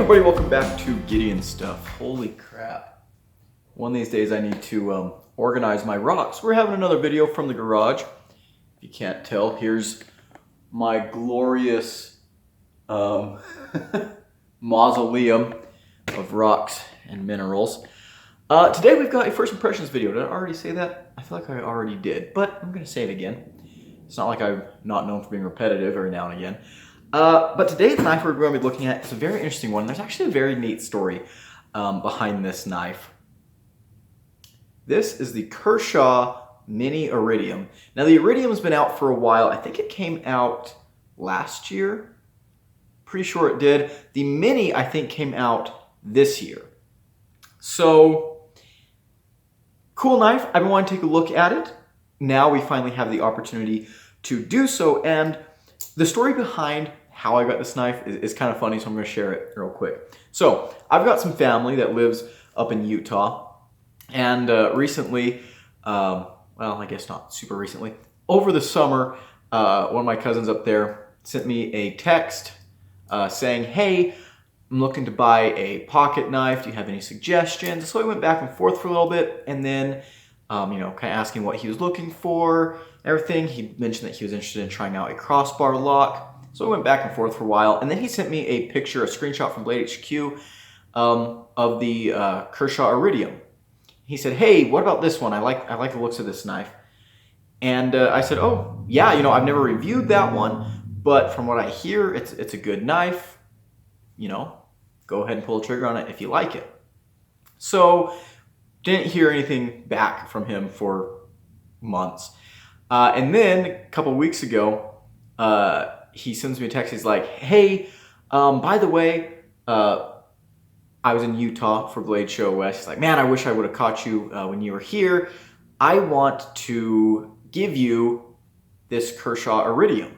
everybody, welcome back to Gideon Stuff. Holy crap. One of these days I need to organize my rocks. We're having another video from the garage. If you can't tell, here's my glorious mausoleum of rocks and minerals. Today we've got a first impressions video. Did I already say that? I feel like I already did, but I'm going to say it again. It's not like I'm not known for being repetitive every now and again. But today the knife we're going to be looking at is a very interesting one. There's actually a very neat story behind this knife. This is the Kershaw Mini Iridium. Now the Iridium has been out for a while. I think it came out last year. Pretty sure it did. The Mini I think came out this year. So, cool knife. I've been wanting to take a look at it. Now we finally have the opportunity to do so, and the story behind how I got this knife is kind of funny, so I'm going to share it real quick. So, I've got some family that lives up in Utah, and recently, well, I guess not super recently, over the summer, one of my cousins up there sent me a text saying, hey, I'm looking to buy a pocket knife. Do you have any suggestions? So we went back and forth for a little bit, and then, kind of asking what he was looking for, everything. He mentioned that he was interested in trying out a crossbar lock. So we went back and forth for a while, and then he sent me a picture, a screenshot from Blade HQ of the Kershaw Iridium. He said, hey, what about this one? I like the looks of this knife. And I said, oh, yeah, I've never reviewed that one, but from what I hear, it's a good knife. Go ahead and pull the trigger on it if you like it. So, didn't hear anything back from him for months. And then, a couple weeks ago, he sends me a text. He's like, hey, by the way, I was in Utah for Blade Show West. He's like, man, I wish I would have caught you when you were here. I want to give you this Kershaw Iridium.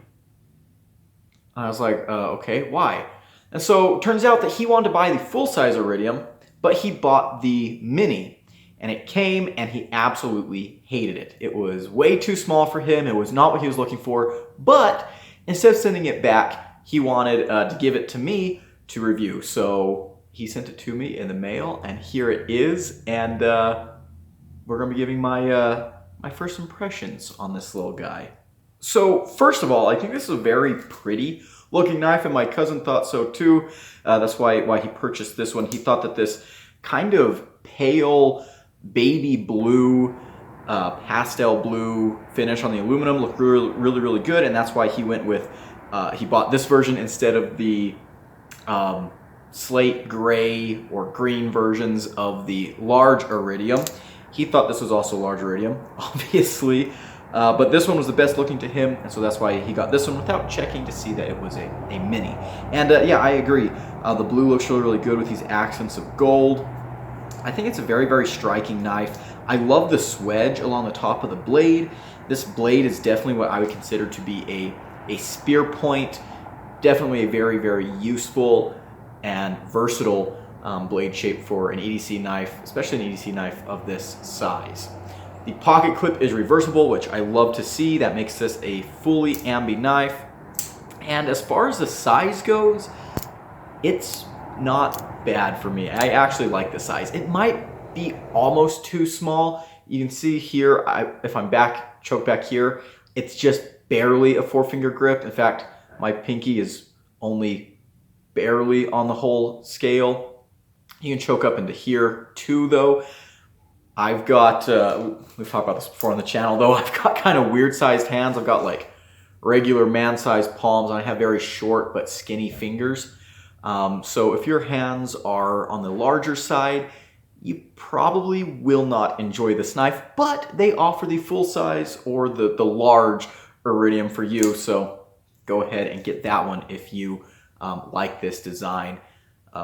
I was like, okay, why? And so, it turns out that he wanted to buy the full-size Iridium, but he bought the Mini. And it came, and he absolutely hated it. It was way too small for him. It was not what he was looking for. But instead of sending it back, he wanted to give it to me to review. So he sent it to me in the mail, and here it is. And we're going to be giving my my first impressions on this little guy. So first of all, I think this is a very pretty looking knife, and my cousin thought so too. That's why he purchased this one. He thought that this kind of pale baby blue, pastel blue finish on the aluminum looked really good, and that's why he went with, he bought this version instead of the slate gray or green versions of the large Iridium. He thought this was also large Iridium, obviously, but this one was the best looking to him, and so that's why he got this one without checking to see that it was a Mini. And yeah, I agree. The blue looks really good with these accents of gold. I think it's a very striking knife. I love the swedge along the top of the blade. This blade is definitely what I would consider to be a spear point. Definitely a very useful and versatile blade shape for an EDC knife, especially an EDC knife of this size. The pocket clip is reversible, which I love to see. That makes this a fully ambi knife. And as far as the size goes, it's not bad for me. I actually like the size. It might be almost too small. You can see here, if I'm choked back here, it's just barely a 4-finger grip. In fact, my pinky is only barely on the whole scale. You can choke up into here too, though. I've got, we've talked about this before on the channel, though, I've got kind of weird sized hands. I've got like regular man-sized palms, and I have very short but skinny fingers. So if your hands are on the larger side, you probably will not enjoy this knife, but they offer the full size or the large Iridium for you. So go ahead and get that one if you like this design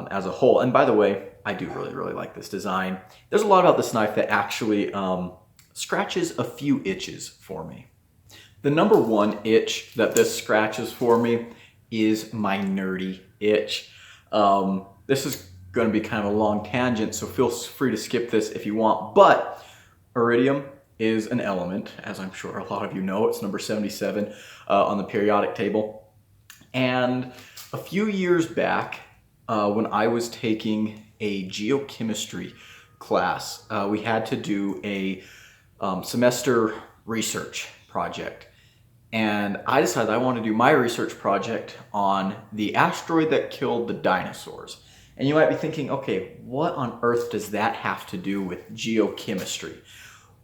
as a whole. And by the way, I do really like this design. There's a lot about this knife that actually scratches a few itches for me. The number one itch that this scratches for me is my nerdy itch. This is going to be kind of a long tangent, so feel free to skip this if you want, but Iridium is an element, as I'm sure a lot of you know. It's number 77 on the periodic table. And a few years back, when I was taking a geochemistry class. We had to do a semester research project. And I decided I wanted to do my research project on the asteroid that killed the dinosaurs. And you might be thinking, okay, what on earth does that have to do with geochemistry?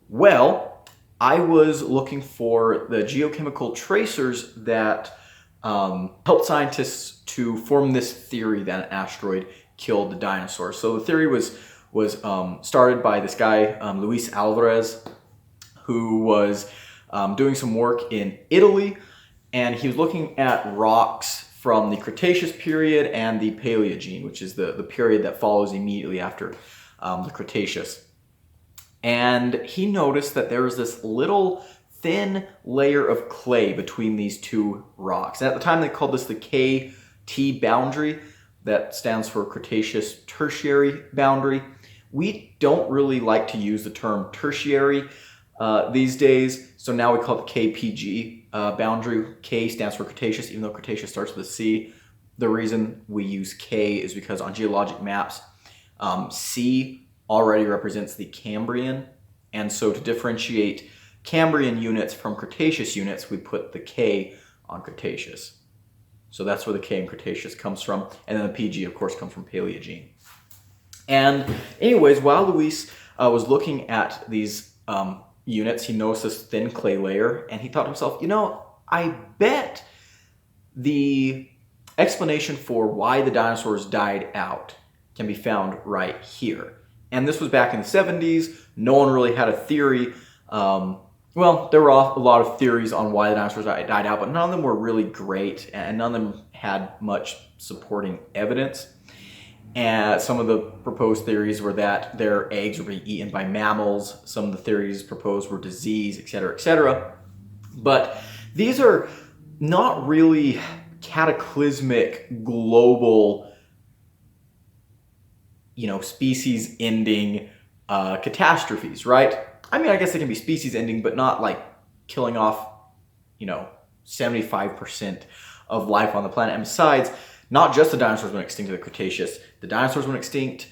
Well, I was looking for the geochemical tracers that helped scientists to form this theory that an asteroid killed the dinosaurs. So the theory was started by this guy, Luis Alvarez, who was doing some work in Italy, and he was looking at rocks from the Cretaceous period and the Paleogene, which is the period that follows immediately after the Cretaceous. And he noticed that there was this little thin layer of clay between these two rocks. And at the time they called this the KT boundary, that stands for Cretaceous Tertiary boundary. We don't really like to use the term tertiary these days, so now we call it the KPG boundary. K stands for Cretaceous, even though Cretaceous starts with a C. The reason we use K is because on geologic maps, C already represents the Cambrian, and so to differentiate Cambrian units from Cretaceous units, we put the K on Cretaceous. So that's where the K in Cretaceous comes from, and then the PG, of course, comes from Paleogene. And anyways, while Luis was looking at these units, he noticed this thin clay layer, and he thought to himself, you know, I bet the explanation for why the dinosaurs died out can be found right here. And this was back in the 70s. No one really had a theory. Well, there were a lot of theories on why the dinosaurs died out, but none of them were really great, and none of them had much supporting evidence. And some of the proposed theories were that their eggs were being eaten by mammals. Some of the theories proposed were disease, etc., etc. But these are not really cataclysmic global, species-ending catastrophes, right? I mean, I guess they can be species-ending, but not like killing off, 75% of life on the planet. And besides, not just the dinosaurs went extinct in the Cretaceous. The dinosaurs went extinct.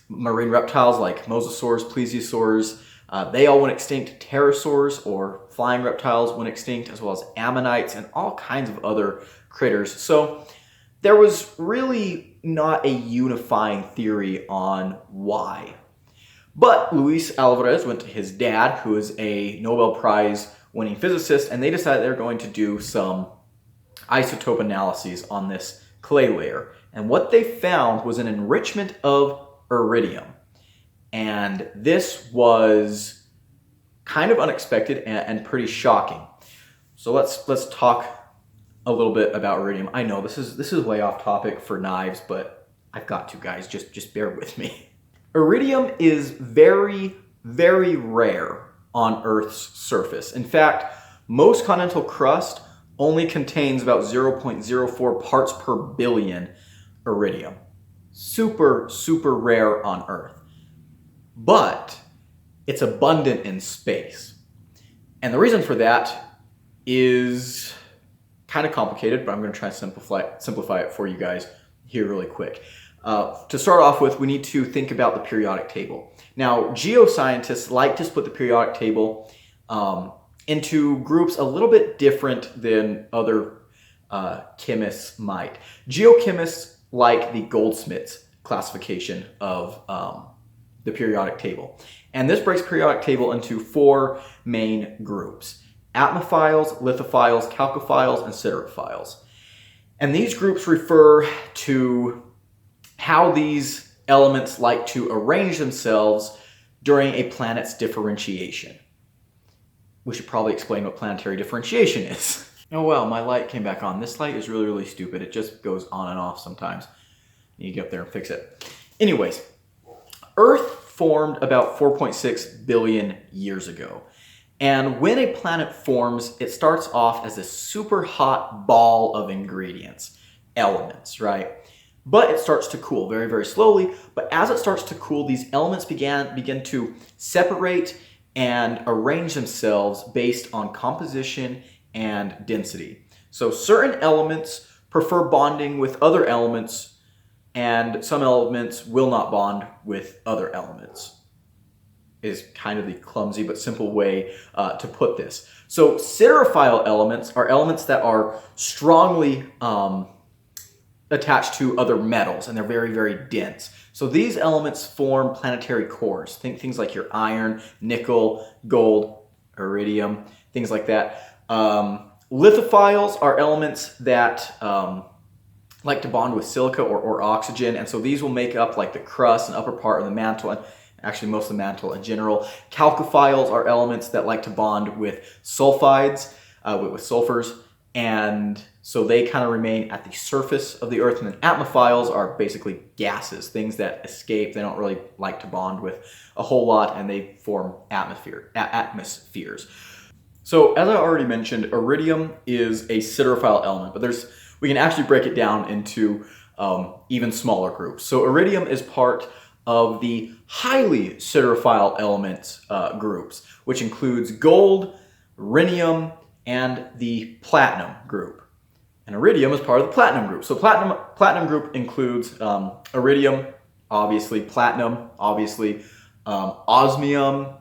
Marine reptiles like mosasaurs, plesiosaurs, they all went extinct. Pterosaurs, or flying reptiles, went extinct, as well as ammonites and all kinds of other critters. So there was really not a unifying theory on why. But Luis Alvarez went to his dad, who is a Nobel Prize winning physicist, and they decided they were going to do some isotope analyses on this clay layer. And what they found was an enrichment of iridium. And this was kind of unexpected and pretty shocking. So let's talk a little bit about iridium. I know this is way off topic for knives, but I've got to, guys. Just bear with me. Iridium is very, very rare on Earth's surface. In fact, most continental crust only contains about 0.04 parts per billion iridium. Super, super rare on Earth. But it's abundant in space. And the reason for that is kind of complicated, but I'm going to try to simplify it for you guys here really quick. To start off with, we need to think about the periodic table. Now, geoscientists like to split the periodic table into groups a little bit different than other chemists might. Geochemists like the Goldsmith's classification of the periodic table. And this breaks periodic table into 4 main groups: atmophiles, lithophiles, chalcophiles, and siderophiles. And these groups refer to how these elements like to arrange themselves during a planet's differentiation. We should probably explain what planetary differentiation is. Oh well, my light came back on. This light is really, really stupid. It just goes on and off sometimes. You get up there and fix it. Anyways, Earth formed about 4.6 billion years ago. And when a planet forms, it starts off as a super hot ball of ingredients, elements, right? But it starts to cool very, very slowly. But as it starts to cool, these elements begin to separate and arrange themselves based on composition and density. So certain elements prefer bonding with other elements and some elements will not bond with other elements. Is kind of the clumsy but simple way to put this. So siderophile elements are elements that are strongly attached to other metals, and they're very, very dense. So these elements form planetary cores. Think things like your iron, nickel, gold, iridium, things like that. Lithophiles are elements that like to bond with silica or oxygen, and so these will make up like the crust and upper part of the mantle, and actually most of the mantle in general. Chalcophiles are elements that like to bond with sulfides, with sulfurs, and so they kind of remain at the surface of the Earth. And then atmophiles are basically gases, things that escape. They don't really like to bond with a whole lot, and they form atmospheres. So as I already mentioned, iridium is a siderophile element, but we can actually break it down into even smaller groups. So iridium is part of the highly siderophile elements groups, which includes gold, rhenium, and the platinum group. And iridium is part of the platinum group. So platinum group includes iridium, obviously, platinum, obviously, osmium,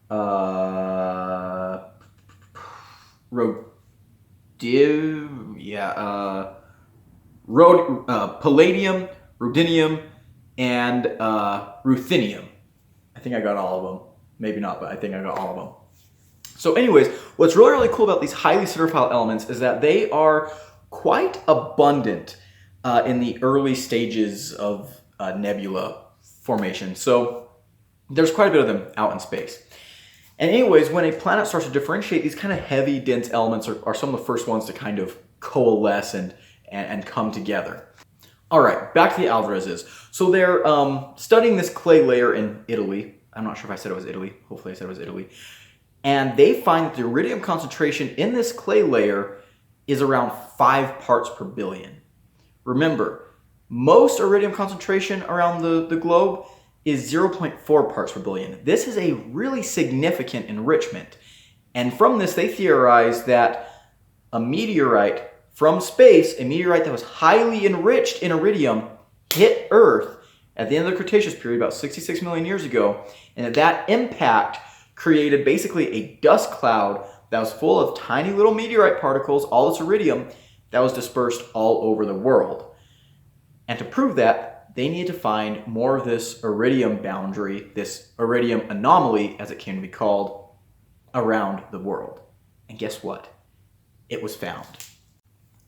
palladium, rhodinium, and ruthenium. I think I got all of them. Maybe not, but I think I got all of them. So anyways, what's really, really cool about these highly siderophile elements is that they are quite abundant in the early stages of nebula formation. So there's quite a bit of them out in space. And anyways, when a planet starts to differentiate, these kind of heavy, dense elements are some of the first ones to kind of coalesce and come together. All right, back to the Alvarezes. So they're studying this clay layer in Italy. I'm not sure if I said it was Italy. Hopefully I said it was Italy. And they find that the iridium concentration in this clay layer is around 5 parts per billion. Remember, most iridium concentration around the globe is 0.4 parts per billion. This is a really significant enrichment. And from this, they theorize that a meteorite from space, a meteorite that was highly enriched in iridium, hit Earth at the end of the Cretaceous period about 66 million years ago, and that impact created basically a dust cloud that was full of tiny little meteorite particles, all this iridium, that was dispersed all over the world. And to prove that, they needed to find more of this iridium boundary, this iridium anomaly, as it came to be called, around the world. And guess what? It was found.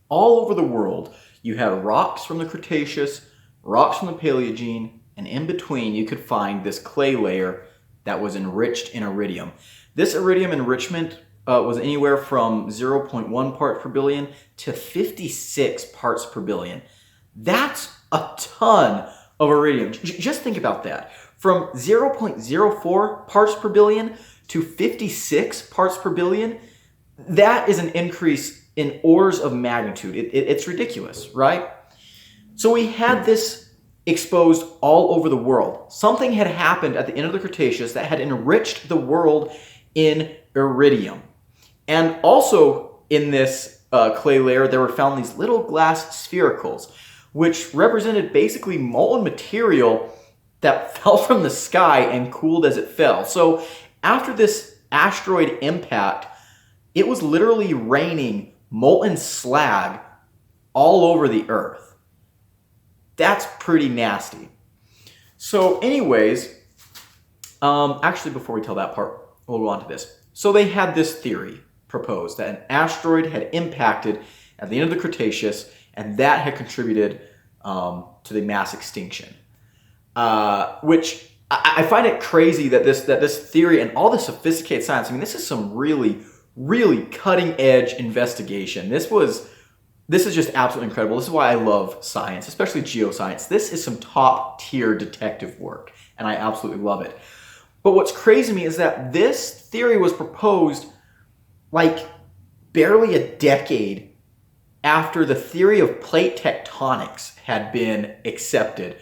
All over the world, you had rocks from the Cretaceous, rocks from the Paleogene, and in between you could find this clay layer that was enriched in iridium. This iridium enrichment was anywhere from 0.1 parts per billion to 56 parts per billion. That's a ton of iridium. Just think about that. From 0.04 parts per billion to 56 parts per billion, that is an increase in orders of magnitude. It's ridiculous, right? So we had this exposed all over the world. Something had happened at the end of the Cretaceous that had enriched the world in iridium. And also in this clay layer, there were found these little glass sphericals, which represented basically molten material that fell from the sky and cooled as it fell. So after this asteroid impact, it was literally raining molten slag all over the Earth. That's pretty nasty. So anyways, actually before we tell that part, we'll go on to this. So they had this theory proposed that an asteroid had impacted at the end of the Cretaceous, and that had contributed to the mass extinction. Which I find it crazy that this theory and all this sophisticated science, I mean, this is some really, really cutting edge investigation. This is just absolutely incredible. This is why I love science, especially geoscience. This is some top tier detective work, and I absolutely love it. But what's crazy to me is that this theory was proposed like barely a decade after the theory of plate tectonics had been accepted.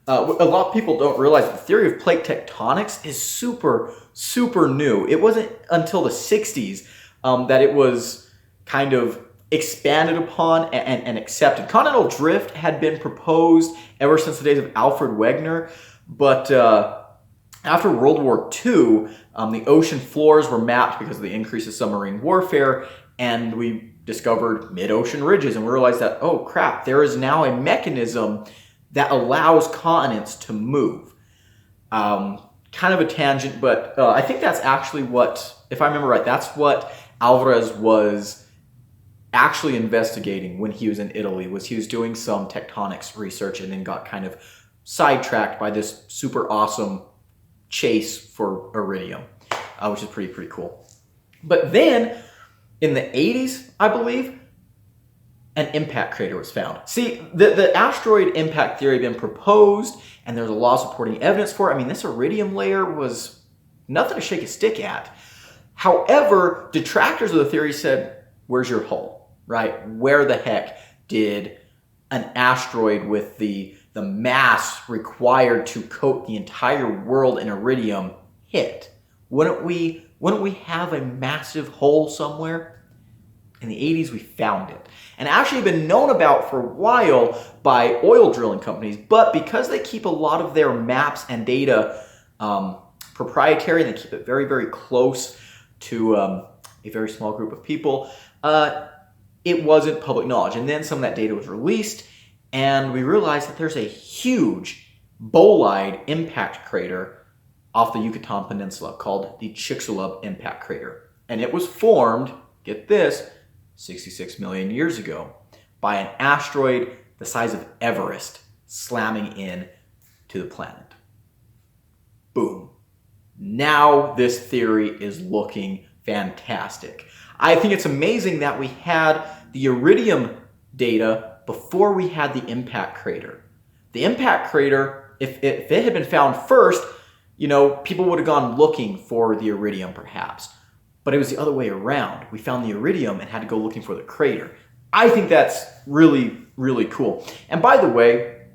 A lot of people don't realize that the theory of plate tectonics is super, super new. It wasn't until the 60s that it was kind of expanded upon and accepted. Continental drift had been proposed ever since the days of Alfred Wegener, but after World War II, the ocean floors were mapped because of the increase of submarine warfare, and we discovered mid-ocean ridges, and we realized that, oh crap, there is now a mechanism that allows continents to move. Kind of a tangent, but I think that's actually what, if I remember right, that's what Alvarez was actually investigating when he was in Italy, was he was doing some tectonics research and then got kind of sidetracked by this super awesome chase for iridium, which is pretty cool. But then in the 80s, I believe, an impact crater was found. See, the asteroid impact theory had been proposed, and there's a lot of supporting evidence for it. I mean, this iridium layer was nothing to shake a stick at. However, detractors of the theory said, where's your hole, right? Where the heck did an asteroid with the mass required to coat the entire world in iridium hit? Wouldn't we have a massive hole somewhere? In the 80s, we found it. And actually been known about for a while by oil drilling companies, but because they keep a lot of their maps and data proprietary, and they keep it very close to a very small group of people, it wasn't public knowledge. And then some of that data was released, and we realized that there's a huge bolide impact crater off the Yucatan Peninsula called the Chicxulub impact crater. And it was formed, get this, 66 million years ago by an asteroid the size of Everest slamming in to the planet. Boom. Now this theory is looking fantastic. I think it's amazing that we had the iridium data before we had the impact crater. The impact crater, if it had been found first, you know, people would have gone looking for the iridium perhaps. But it was the other way around. We found the iridium and had to go looking for the crater. I think that's really cool. And by the way,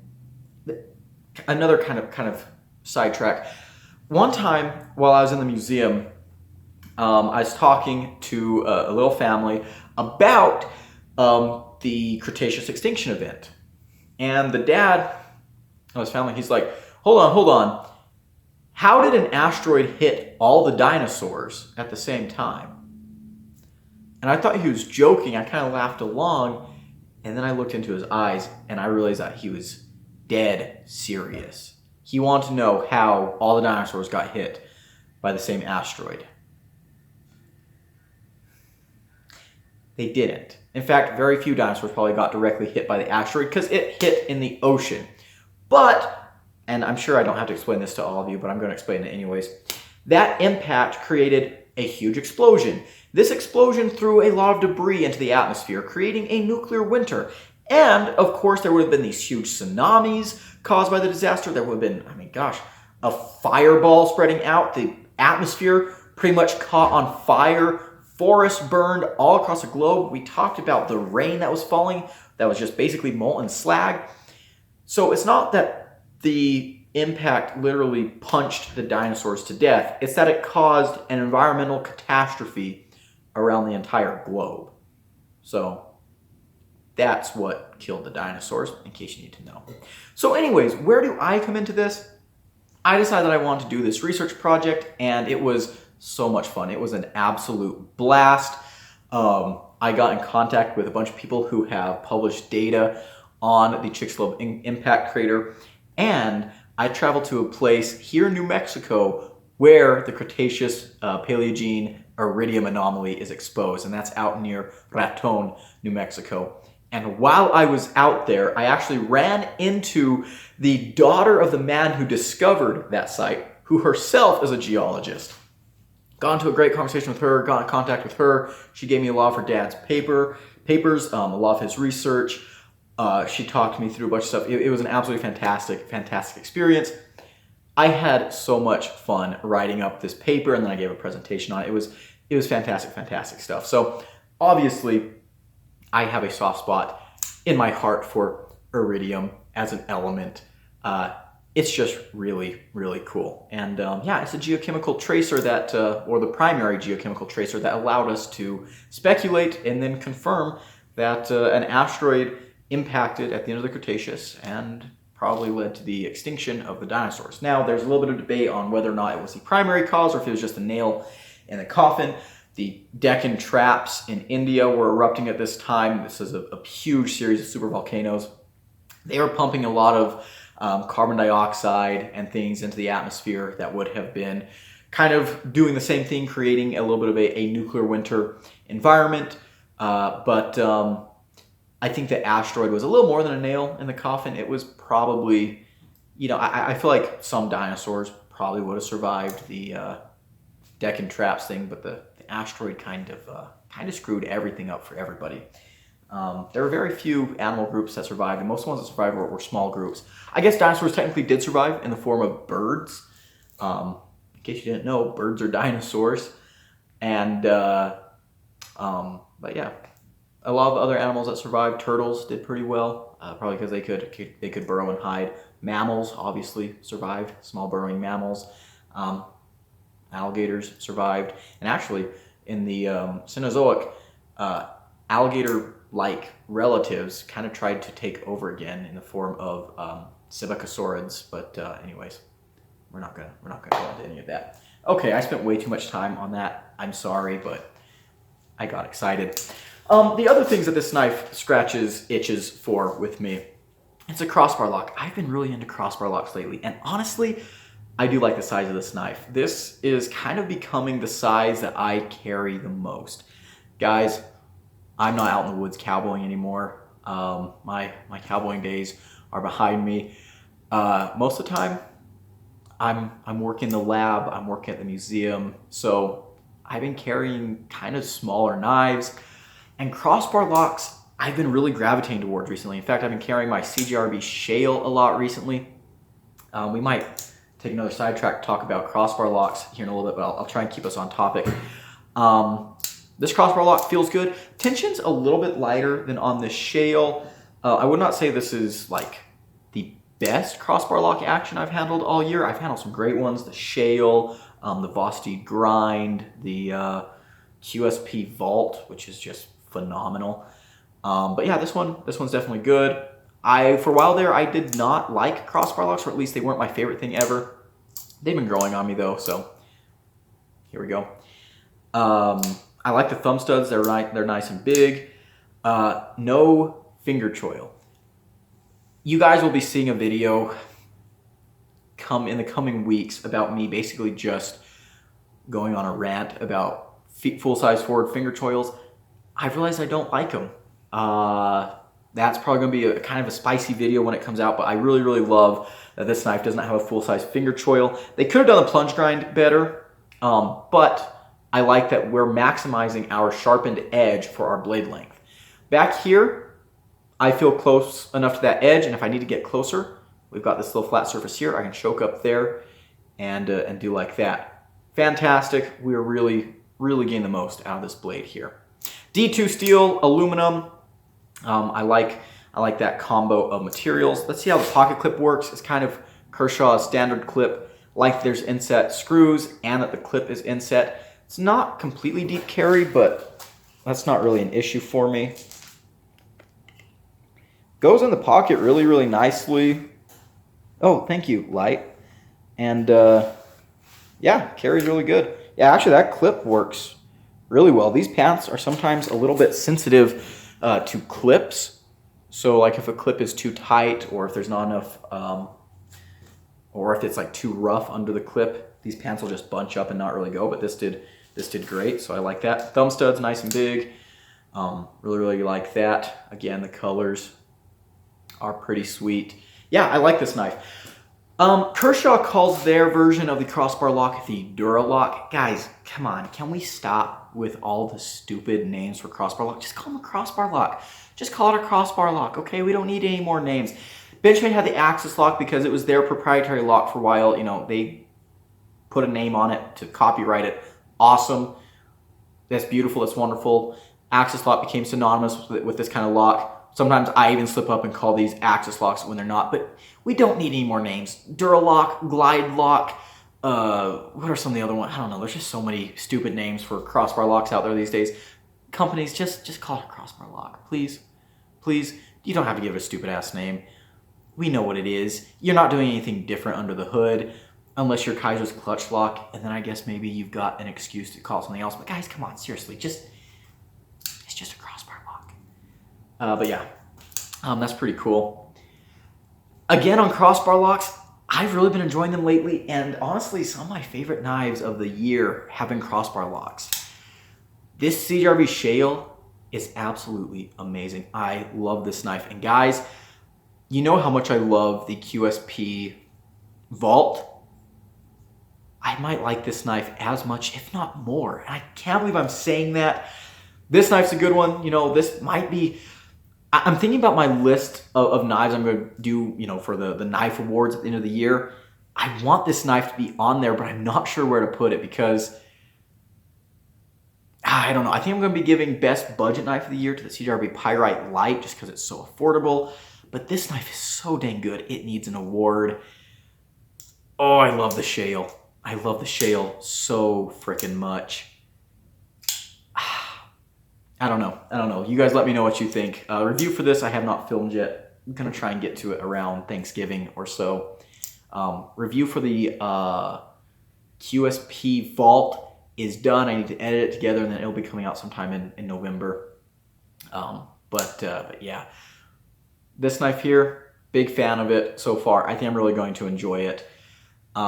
another kind of sidetrack. One time while I was in the museum, I was talking to a little family about the Cretaceous extinction event. And the dad of his family, he's like, hold on. How did an asteroid hit all the dinosaurs at the same time? And I thought he was joking. I kind of laughed along, and then I looked into his eyes, and I realized that he was dead serious. He wanted to know how all the dinosaurs got hit by the same asteroid. They didn't. In fact, very few dinosaurs probably got directly hit by the asteroid because it hit in the ocean. But, and I'm sure I don't have to explain this to all of you, but I'm going to explain it anyways. That impact created a huge explosion. This explosion threw a lot of debris into the atmosphere, creating a nuclear winter. And, of course, there would have been these huge tsunamis caused by the disaster. There would have been, I mean, gosh, a fireball spreading out. The atmosphere pretty much caught on fire. Forests burned all across the globe. We talked about the rain that was falling that was just basically molten slag. So it's not that the impact literally punched the dinosaurs to death. It's that it caused an environmental catastrophe around the entire globe. So that's what killed the dinosaurs, in case you need to know. So anyways, where do I come into this? I decided that I wanted to do this research project, and it was so much fun. It was an absolute blast. I got in contact with a bunch of people who have published data on the Chicxulub impact crater, and I traveled to a place here in New Mexico where the Cretaceous Paleogene Iridium anomaly is exposed, and that's out near Raton, New Mexico. And while I was out there, I actually ran into the daughter of the man who discovered that site, who herself is a geologist. Got into a great conversation with her, got in contact with her. She gave me a lot of her dad's papers, a lot of his research. She talked to me through a bunch of stuff. It was an absolutely fantastic experience. I had so much fun writing up this paper, and then I gave a presentation on it. It was fantastic stuff. So obviously, I have a soft spot in my heart for iridium as an element. It's just really cool. And yeah, it's a geochemical tracer that, or the primary geochemical tracer that allowed us to speculate and then confirm that an asteroid impacted at the end of the Cretaceous and probably led to the extinction of the dinosaurs. Now, there's a little bit of debate on whether or not it was the primary cause or if it was just a nail in the coffin. The Deccan traps in India were erupting at this time. This is a huge series of supervolcanoes. They were pumping a lot of carbon dioxide and things into the atmosphere that would have been kind of doing the same thing, creating a little bit of a nuclear winter environment. But I think the asteroid was a little more than a nail in the coffin. It was probably, you know, I feel like some dinosaurs probably would have survived the Deccan traps thing, but the asteroid kind of screwed everything up for everybody. There were very few animal groups that survived, and most of the ones that survived were small groups. I guess dinosaurs technically did survive in the form of birds. In case you didn't know, birds are dinosaurs. And, but yeah, a lot of other animals that survived, turtles did pretty well, probably because they could burrow and hide. Mammals obviously survived, small burrowing mammals. Alligators survived, and actually in the Cenozoic, alligator-like relatives kind of tried to take over again in the form of Cebacosaurids. But anyways, we're not gonna go into any of that. Okay, I spent way too much time on that. I'm sorry, but I got excited. The other things that this knife scratches itches for with me, it's a crossbar lock. I've been really into crossbar locks lately, and honestly, I do like the size of this knife. This is kind of becoming the size that I carry the most. Guys, I'm not out in the woods cowboying anymore. My cowboying days are behind me. Most of the time, I'm working the lab, I'm working at the museum, so I've been carrying kind of smaller knives, and crossbar locks I've been really gravitating towards recently. In fact, I've been carrying my CGRB Shale a lot recently. We might take another sidetrack to talk about crossbar locks here in a little bit, but I'll try and keep us on topic. This crossbar lock feels good. Tension's a little bit lighter than on the Shale. I would not say this is like the best crossbar lock action I've handled all year. I've handled some great ones, the Shale, the Vosti Grind, the QSP Vault, which is just phenomenal. But yeah, this one's definitely good. For a while there, I did not like crossbar locks, or at least they weren't my favorite thing ever. They've been growing on me though, so here we go. I like the thumb studs. They're nice and big. No finger choil. You guys will be seeing a video in the coming weeks about me basically just going on a rant about full-size forward finger choils. I've realized I don't like them. That's probably going to be a kind of a spicy video when it comes out, but I really, really love that this knife does not have a full-size finger choil. They could have done the plunge grind better, but I like that we're maximizing our sharpened edge for our blade length. Back here, I feel close enough to that edge, and if I need to get closer, we've got this little flat surface here. I can choke up there and do like that. Fantastic. We're really, really getting the most out of this blade here. D2 steel, aluminum. I like that combo of materials. Let's see how the pocket clip works. It's kind of Kershaw's standard clip. Like there's inset screws and that the clip is inset. It's not completely deep carry, but that's not really an issue for me. Goes in the pocket really, really nicely. Oh, thank you, light. And yeah, carries really good. Yeah, actually that clip works really well. These pants are sometimes a little bit sensitive to clips. So like if a clip is too tight, or if there's not enough, or if it's like too rough under the clip, these pants will just bunch up and not really go, but this did great, so I like that. Thumb studs, nice and big. Really, really like that. Again, the colors are pretty sweet. Yeah, I like this knife. Kershaw calls their version of the crossbar lock the Duralock. Guys, come on, can we stop with all the stupid names for crossbar lock? Just call them a crossbar lock. Just call it a crossbar lock, okay? We don't need any more names. Benchmade had the Axis lock because it was their proprietary lock for a while. You know, they put a name on it to copyright it. Awesome. That's beautiful. That's wonderful. Axis lock became synonymous with this kind of lock. Sometimes I even slip up and call these Axis locks when they're not, but we don't need any more names. Duralock, Glide lock, what are some of the other ones? I don't know. There's just so many stupid names for crossbar locks out there these days. companies, just call it a crossbar lock, please. Please, you don't have to give it a stupid ass name. We know what it is. You're not doing anything different under the hood, unless your Kaiser's clutch lock, and then I guess maybe you've got an excuse to call it something else. But guys, come on, seriously, it's just a crossbar lock. But yeah, that's pretty cool. Again, on crossbar locks, I've really been enjoying them lately, and honestly, some of my favorite knives of the year have been crossbar locks. This CJRB Shale is absolutely amazing. I love this knife. And guys, you know how much I love the QSP Vault. I might like this knife as much, if not more. And I can't believe I'm saying that. This knife's a good one. You know, this might be... I'm thinking about my list of knives I'm going to do, you know, for the knife awards at the end of the year. I want this knife to be on there, but I'm not sure where to put it because... I don't know. I think I'm going to be giving best budget knife of the year to the CJRB Pyrite Light just because it's so affordable. But this knife is so dang good. It needs an award. Oh, I love the Shale. I love the Shale so freaking much. I don't know. You guys let me know what you think. Review for this I have not filmed yet. I'm going to try and get to it around Thanksgiving or so. Review for the QSP Vault is done. I need to edit it together, and then it'll be coming out sometime in November. But yeah, this knife here, big fan of it so far. I think I'm really going to enjoy it. The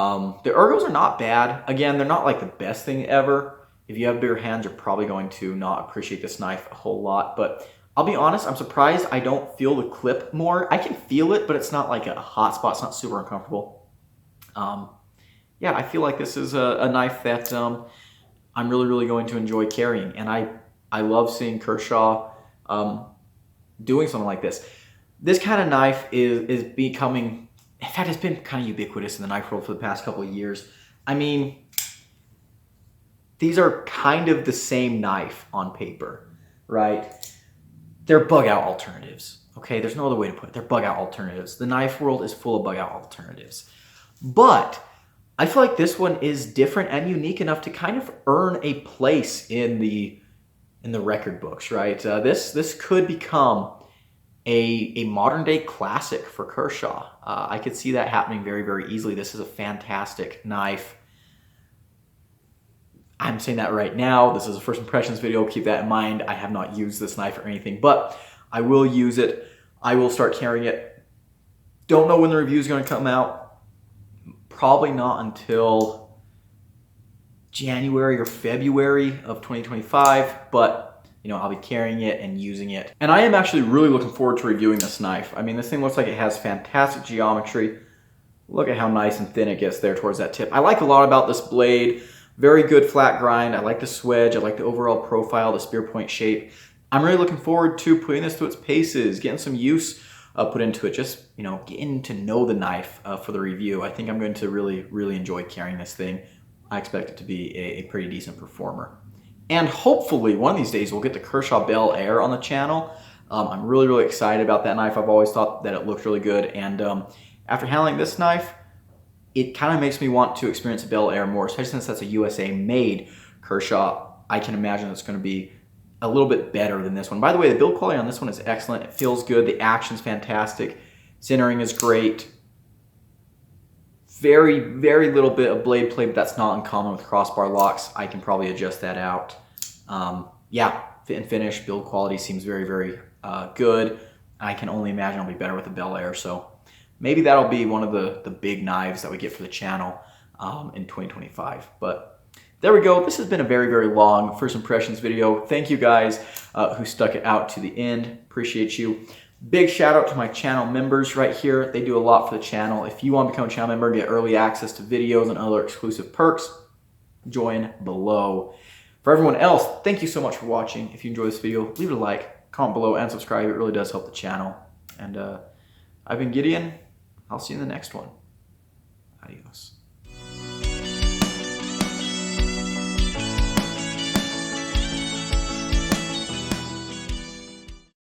ergos are not bad. Again, they're not like the best thing ever. If you have bigger hands, you're probably going to not appreciate this knife a whole lot. But I'll be honest, I'm surprised I don't feel the clip more. I can feel it, but it's not like a hot spot. It's not super uncomfortable. Yeah, I feel like this is a knife that I'm really going to enjoy carrying. And I love seeing Kershaw doing something like this. This kind of knife is becoming, in fact, it's been kind of ubiquitous in the knife world for the past couple of years. I mean, these are kind of the same knife on paper, right? They're bug out alternatives, okay? There's no other way to put it. They're bug out alternatives. The knife world is full of bug out alternatives. But I feel like this one is different and unique enough to kind of earn a place in the record books, right? This could become a modern day classic for Kershaw. I could see that happening very easily. This is a fantastic knife. I'm saying that right now. This is a first impressions video. Keep that in mind. I have not used this knife or anything, but I will use it. I will start carrying it. Don't know when the review is going to come out. Probably not until January or February of 2025, but you know, I'll be carrying it and using it. And I am actually really looking forward to reviewing this knife. I mean, this thing looks like it has fantastic geometry. Look at how nice and thin it gets there towards that tip. I like a lot about this blade. Very good flat grind. I like the swedge. I like the overall profile, the spear point shape. I'm really looking forward to putting this through its paces, getting some use put into it, just, you know, getting to know the knife for the review. I think I'm going to really enjoy carrying this thing. I expect it to be a pretty decent performer. And hopefully one of these days we'll get the Kershaw Bel Air on the channel. I'm really excited about that knife. I've always thought that it looked really good. And after handling this knife, it kind of makes me want to experience a Bel Air more, especially since that's a USA-made Kershaw. I can imagine it's going to be a little bit better than this one. By the way, the build quality on this one is excellent. It feels good. The action's fantastic. Centering is great. Very little bit of blade play, but that's not uncommon with crossbar locks. I can probably adjust that out. Yeah, fit and finish, build quality seems very good. I can only imagine it'll be better with a Bel Air, so maybe that'll be one of the big knives that we get for the channel in 2025. But there we go. This has been a very long first impressions video. Thank you guys who stuck it out to the end. Appreciate you. Big shout out to my channel members right here. They do a lot for the channel. If you want to become a channel member and get early access to videos and other exclusive perks, join below. For everyone else, thank you so much for watching. If you enjoyed this video, leave it a like, comment below, and subscribe. It really does help the channel. And I've been Gideon. I'll see you in the next one. Adios.